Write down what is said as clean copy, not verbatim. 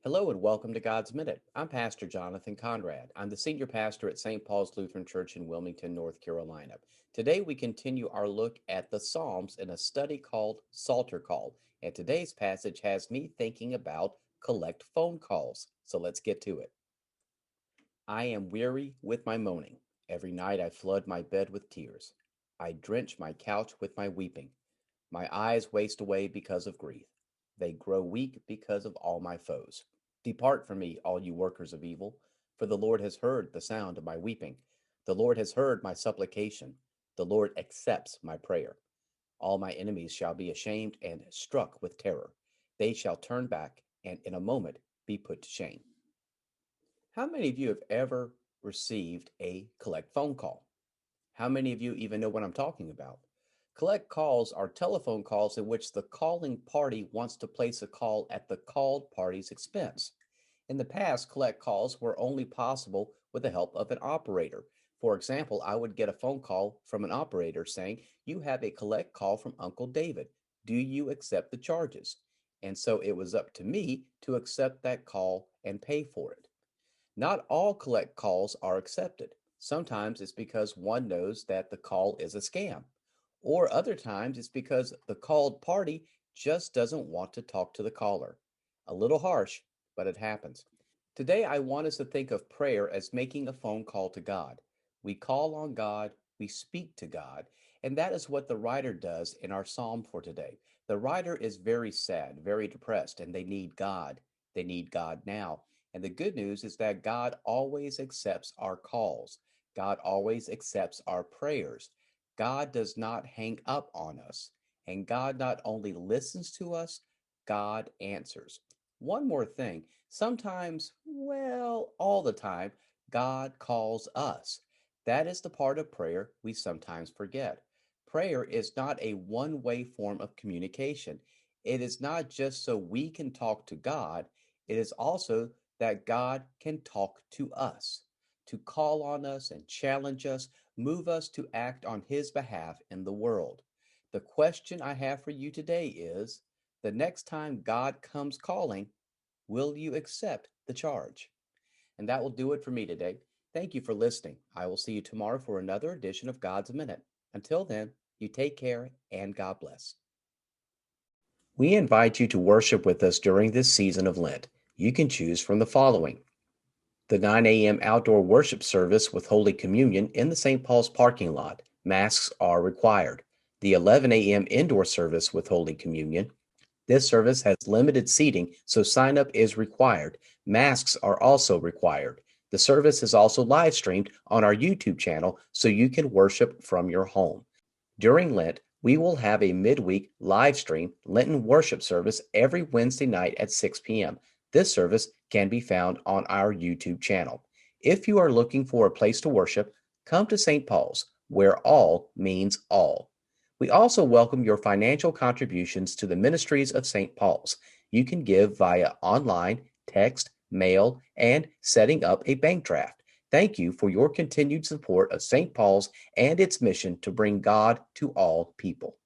Hello and welcome to God's Minute. I'm Pastor Jonathan Conrad. I'm the senior pastor at St. Paul's Lutheran Church in Wilmington, North Carolina. Today we continue our look at the Psalms in a study called Psalter Call. And today's passage has me thinking about collect phone calls. So let's get to it. I am weary with my moaning. Every night I flood my bed with tears. I drench my couch with my weeping. My eyes waste away because of grief. They grow weak because of all my foes. Depart from me, all you workers of evil, for the Lord has heard the sound of my weeping. The Lord has heard my supplication. The Lord accepts my prayer. All my enemies shall be ashamed and struck with terror. They shall turn back and in a moment be put to shame. How many of you have ever received a collect phone call? How many of you even know what I'm talking about? Collect calls are telephone calls in which the calling party wants to place a call at the called party's expense. In the past, collect calls were only possible with the help of an operator. For example, I would get a phone call from an operator saying, "You have a collect call from Uncle David. Do you accept the charges?" And so it was up to me to accept that call and pay for it. Not all collect calls are accepted. Sometimes it's because one knows that the call is a scam, or other times it's because the called party just doesn't want to talk to the caller. A little harsh, but it happens. Today, I want us to think of prayer as making a phone call to God. We call on God, we speak to God, and that is what the writer does in our psalm for today. The writer is very sad, very depressed, and they need God. They need God now. And the good news is that God always accepts our calls. God always accepts our prayers. God does not hang up on us. And God not only listens to us, God answers. One more thing. Sometimes, well, all the time, God calls us. That is the part of prayer we sometimes forget. Prayer is not a one-way form of communication. It is not just so we can talk to God, it is also that God can talk to us, to call on us and challenge us, move us to act on His behalf in the world. The question I have for you today is, the next time God comes calling, will you accept the charge? And that will do it for me today. Thank you for listening. I will see you tomorrow for another edition of God's Minute. Until then, you take care and God bless. We invite you to worship with us during this season of Lent. You can choose from the following: the 9 a.m. outdoor worship service with Holy Communion in the St. Paul's parking lot. Masks are required. The 11 a.m. indoor service with Holy Communion. This service has limited seating, so sign up is required. Masks are also required. The service is also live streamed on our YouTube channel, so you can worship from your home. During Lent, we will have a midweek live stream Lenten worship service every Wednesday night at 6 p.m. This service can be found on our YouTube channel. If you are looking for a place to worship, come to St. Paul's, where all means all. We also welcome your financial contributions to the ministries of St. Paul's. You can give via online, text, mail, and setting up a bank draft. Thank you for your continued support of St. Paul's and its mission to bring God to all people.